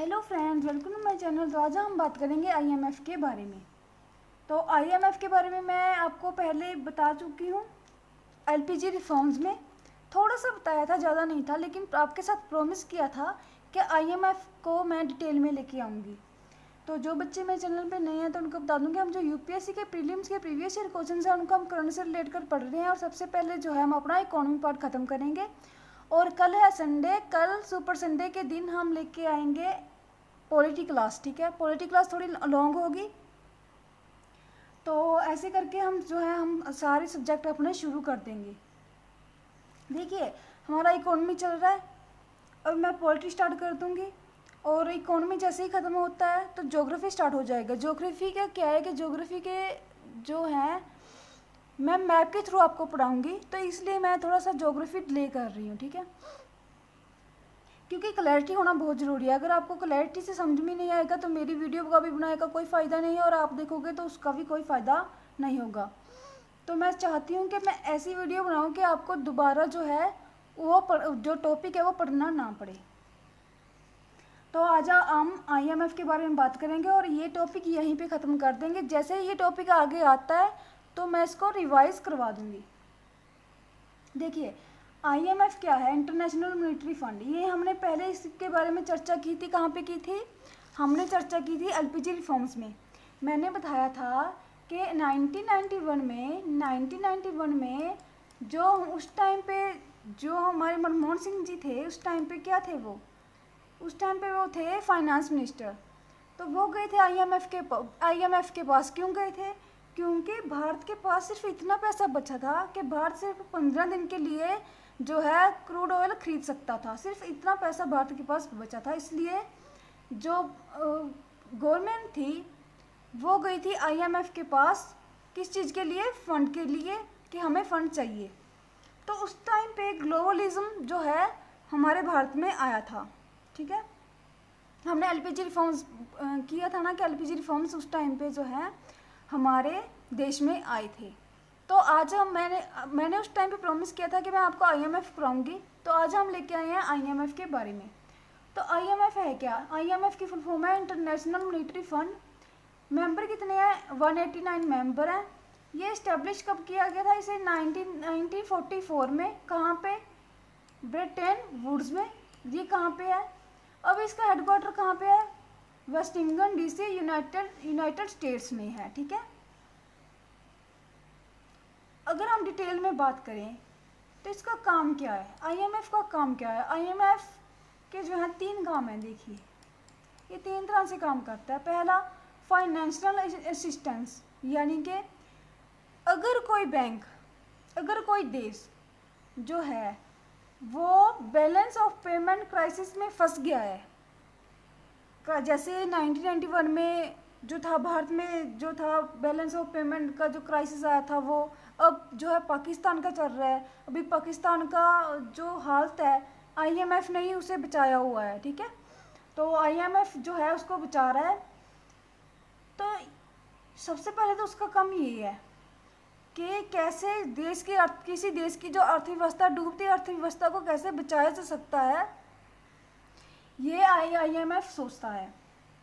Hello friends, welcome to my channel. तो आज हम बात करेंगे आईएमएफ के बारे में। तो आईएमएफ के बारे में मैं आपको पहले बता चुकी हूँ एलपीजी रिफॉर्म्स में। थोड़ा सा बताया था, ज़्यादा नहीं था, लेकिन आपके साथ प्रॉमिस किया था कि आईएमएफ को मैं डिटेल में लेके आऊँगी। तो जो बच्चे मेरे चैनल पे नए हैं तो उनको बता दूँगी, हम जो यूपीएससी के प्रीलिम्स के प्रीवियस ईयर क्वेश्चन हैं उनको हम करंट से रिलेट कर पढ़ रहे हैं। और सबसे पहले जो है हम अपना इकोनॉमी पार्ट ख़त्म करेंगे। और कल है संडे, कल सुपर संडे के दिन हम लेके आएंगे पॉलिटी क्लास। ठीक है, पॉलिटी क्लास थोड़ी लॉन्ग होगी, तो ऐसे करके हम जो है हम सारे सब्जेक्ट अपने शुरू कर देंगे। देखिए, हमारा इकोनॉमी चल रहा है और मैं पॉलिटी स्टार्ट कर दूंगी। और इकोनॉमी जैसे ही ख़त्म होता है तो ज्योग्राफी स्टार्ट हो जाएगा। ज्योग्राफी का क्या है कि ज्योग्राफी के जो हैं मैं मैप के थ्रू आपको पढ़ाऊँगी, तो इसलिए मैं थोड़ा सा ज्योग्राफी डिले कर रही हूँ। ठीक है, क्योंकि क्लैरिटी होना बहुत ज़रूरी है। अगर आपको क्लैरिटी से समझ में नहीं आएगा तो मेरी वीडियो का भी बनाने का कोई फ़ायदा नहीं है, और आप देखोगे तो उसका भी कोई फ़ायदा नहीं होगा। तो मैं चाहती हूँ कि मैं ऐसी वीडियो बनाऊँ कि आपको दोबारा जो है वो जो टॉपिक है वो पढ़ना ना पड़े। तो आज हम आईएमएफ के बारे में बात करेंगे और ये टॉपिक यहीं पे ख़त्म कर देंगे। जैसे ही ये टॉपिक आगे आता है तो मैं इसको रिवाइज़ करवा दूँगी। देखिए, आईएमएफ क्या है? International monetary fund. ये हमने पहले इसके बारे में चर्चा की थी। कहाँ पे की थी? हमने चर्चा की थी एलपीजी रिफॉर्म्स में। मैंने बताया था कि 1991 में जो उस टाइम पे जो हमारे मनमोहन सिंह जी थे, उस टाइम पे क्या थे वो? उस टाइम पे वो थे फाइनेंस मिनिस्टर। तो वो गए थे आईएमएफ के पास। क्यों गए थे? क्योंकि भारत के पास सिर्फ इतना पैसा बचा था कि भारत सिर्फ 15 दिन के लिए जो है क्रूड ऑयल खरीद सकता था। सिर्फ इतना पैसा भारत के पास बचा था, इसलिए जो गवर्नमेंट थी वो गई थी आईएमएफ के पास। किस चीज़ के लिए? फंड के लिए, कि हमें फ़ंड चाहिए। तो उस टाइम पे ग्लोबलिज्म जो है हमारे भारत में आया था। ठीक है, हमने एलपीजी रिफॉर्म्स किया था ना, कि एलपीजी रिफॉर्म्स उस टाइम पे जो है हमारे देश में आए थे। तो आज मैंने उस टाइम पे प्रॉमिस किया था कि मैं आपको आईएमएफ पढ़ाऊँगी। तो आज हम लेके आए हैं आईएमएफ के बारे में। तो आईएमएफ है क्या? आईएमएफ की फुल फॉर्म है इंटरनेशनल मॉनेटरी फंड। मेंबर कितने हैं? 189 मेंबर हैं। ये इस्टेब्लिश कब किया गया था? इसे 1944 में। कहाँ पे? ब्रिटेन वुड्स में। ये कहाँ पे है? अब इसका हेडक्वार्टर कहाँ पे है? वाशिंगटन डीसी, यूनाइटेड स्टेट्स में है। ठीक है, अगर हम डिटेल में बात करें तो इसका काम क्या है? आईएमएफ का काम क्या है? आईएमएफ के जो है 3 काम हैं। देखिए, ये 3 तरह से काम करता है। पहला, फाइनेंशियल असिस्टेंस, यानी कि अगर कोई बैंक, अगर कोई देश जो है वो बैलेंस ऑफ पेमेंट क्राइसिस में फंस गया है, जैसे 1991 में जो था भारत में जो था बैलेंस ऑफ पेमेंट का जो क्राइसिस आया था, वो अब जो है पाकिस्तान का चल रहा है। अभी पाकिस्तान का जो हालत है आईएमएफ ने ही उसे बचाया हुआ है। ठीक है, तो आईएमएफ जो है उसको बचा रहा है। तो सबसे पहले तो उसका काम ये है कि कैसे किसी देश की जो अर्थव्यवस्था, डूबती अर्थव्यवस्था को कैसे बचाया जा सकता है, ये आईएमएफ सोचता है।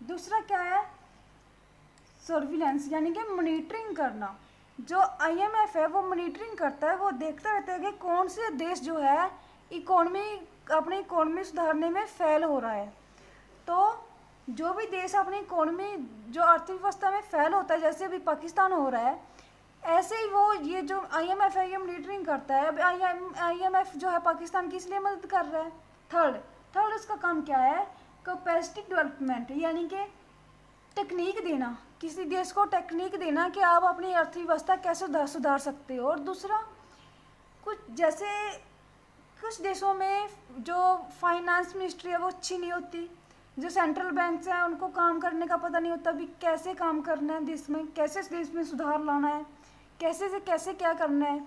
दूसरा क्या है? सर्विलेंस, यानी कि मॉनिटरिंग करना। जो आईएमएफ है वो मॉनिटरिंग करता है, वो देखता रहता है कि कौन से देश जो है अपनी इकोनॉमी सुधारने में फेल हो रहा है। तो जो भी देश अपनी इकोनॉमी जो अर्थव्यवस्था में फेल होता है, जैसे अभी पाकिस्तान हो रहा है, ऐसे ही वो ये जो आईएमएफ है ये मॉनिटरिंग करता है। अब आईएमएफ जो है पाकिस्तान की इसलिए मदद कर रहा है। थर्ड उसका काम क्या है? कैपेसिटी डेवलपमेंट, यानी कि टेक्निक देना, किसी देश को टेक्निक देना कि आप अपनी अर्थव्यवस्था कैसे सुधार सकते हो। और दूसरा, कुछ देशों में जो फाइनेंस मिनिस्ट्री है वो अच्छी नहीं होती। जो सेंट्रल बैंक हैं उनको काम करने का पता नहीं होता भी कैसे काम करना है देश में, कैसे देश में सुधार लाना है, कैसे से कैसे क्या करना है।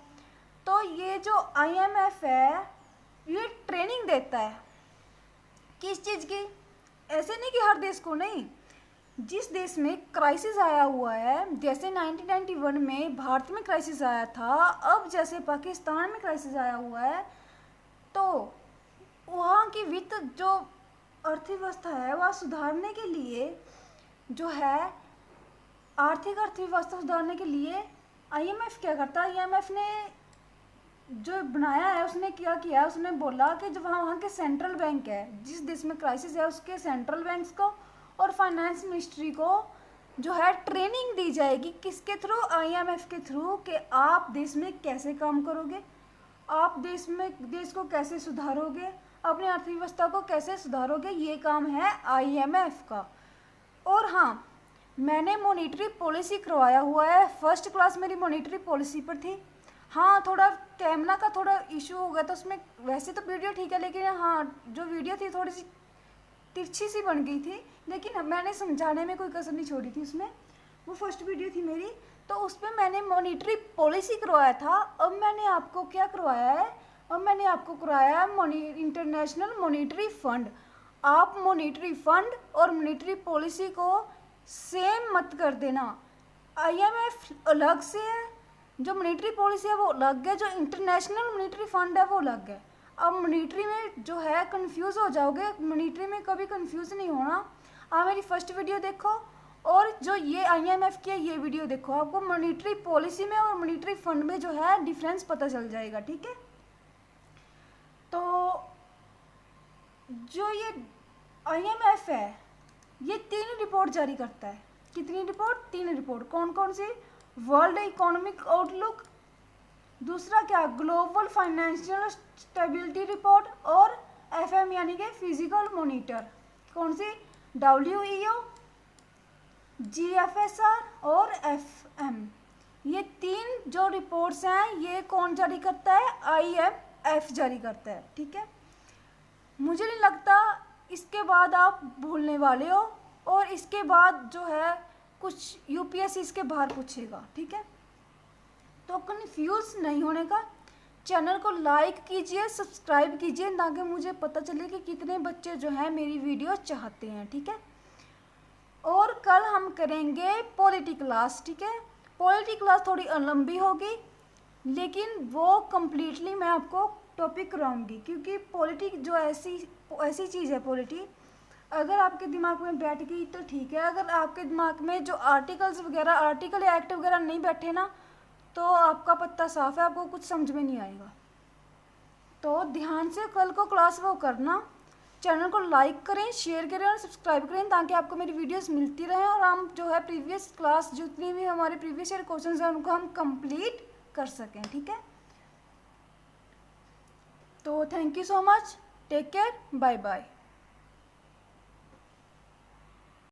तो ये जो आईएमएफ है ये ट्रेनिंग देता है। किस चीज़ की? ऐसे नहीं कि हर देश को नहीं, जिस देश में क्राइसिस आया हुआ है, जैसे 1991 में भारत में क्राइसिस आया था, अब जैसे पाकिस्तान में क्राइसिस आया हुआ है, तो वहाँ की वित्त जो अर्थव्यवस्था है वह सुधारने के लिए जो है आर्थिक अर्थव्यवस्था सुधारने के लिए आईएमएफ क्या करता है, आईएमएफ ने जो बनाया है उसने क्या किया, उसने बोला कि जो वहाँ के सेंट्रल बैंक है, जिस देश में क्राइसिस है उसके सेंट्रल बैंक्स को और फाइनेंस मिनिस्ट्री को जो है ट्रेनिंग दी जाएगी, किसके थ्रू, आईएमएफ के थ्रू, कि आप देश में कैसे काम करोगे, आप देश को कैसे सुधारोगे, अपनी अर्थव्यवस्था को कैसे सुधारोगे, ये काम है आईएमएफ का। और हाँ, मैंने मॉनेटरी पॉलिसी करवाया हुआ है, फर्स्ट क्लास मेरी मॉनेटरी पॉलिसी पर थी। हाँ, थोड़ा कैमरा का थोड़ा इशू हो गया था उसमें, वैसे तो वीडियो ठीक है लेकिन हाँ जो वीडियो थी थोड़ी सी तिरछी सी बन गई थी, लेकिन मैंने समझाने में कोई कसर नहीं छोड़ी थी उसमें। वो फर्स्ट वीडियो थी मेरी, तो उस पर मैंने मॉनेटरी पॉलिसी करवाया था। अब मैंने आपको क्या करवाया है, अब मैंने आपको करवाया है इंटरनेशनल मॉनेटरी फंड। आप मॉनेटरी फंड और मॉनेटरी पॉलिसी को सेम मत कर देना। आईएमएफ अलग से है, जो मॉनेटरी पॉलिसी है वो अलग है, जो इंटरनेशनल मॉनेटरी फंड है वो अलग है। अब मॉनेटरी में जो है कंफ्यूज हो जाओगे, मॉनेटरी में कभी कंफ्यूज नहीं होना। आप मेरी फर्स्ट वीडियो देखो और जो ये आईएमएफ की है ये वीडियो देखो, आपको मॉनेटरी पॉलिसी में और मॉनेटरी फंड में जो है डिफरेंस पता चल जाएगा, ठीक है। तो जो ये आईएमएफ है ये 3 रिपोर्ट जारी करता है। कितनी रिपोर्ट? 3 रिपोर्ट। कौन कौन सी? वर्ल्ड इकोनॉमिक आउटलुक, दूसरा क्या, ग्लोबल फाइनेंशियल स्टेबिलिटी रिपोर्ट, और एफएम यानी कि फिजिकल मॉनिटर। कौन सी? डब्ल्यूईओ, जीएफएसआर और एफएम। ये 3 जो रिपोर्ट्स हैं ये कौन जारी करता है? आईएमएफ जारी करता है, ठीक है। मुझे नहीं लगता इसके बाद आप भूलने वाले हो, और इसके बाद जो है कुछ यूपीएससी इसके बाहर पूछेगा, ठीक है। तो कंफ्यूज नहीं होने का, चैनल को लाइक कीजिए, सब्सक्राइब कीजिए, ताकि मुझे पता चले कि कितने बच्चे जो है मेरी वीडियो चाहते हैं, ठीक है। और कल हम करेंगे पॉलिटी क्लास, ठीक है। पॉलिटी क्लास थोड़ी लंबी होगी, लेकिन वो कम्प्लीटली मैं आपको टॉपिक कराऊंगी, क्योंकि पॉलिटी जो ऐसी चीज़ है, पॉलिटी अगर आपके दिमाग में बैठ गई तो ठीक है, अगर आपके दिमाग में जो आर्टिकल्स वगैरह, आर्टिकल या एक्ट वगैरह नहीं बैठे ना, तो आपका पत्ता साफ है, आपको कुछ समझ में नहीं आएगा। तो ध्यान से कल को क्लास वो करना, चैनल को लाइक करें, शेयर करें और सब्सक्राइब करें, ताकि आपको मेरी वीडियोस मिलती रहें और हम जो है प्रीवियस क्लास जितनी भी हमारे प्रीवियस ईयर क्वेश्चंस हैं उनको हम कंप्लीट कर सकें, ठीक है। तो thank you so much, take care, bye bye.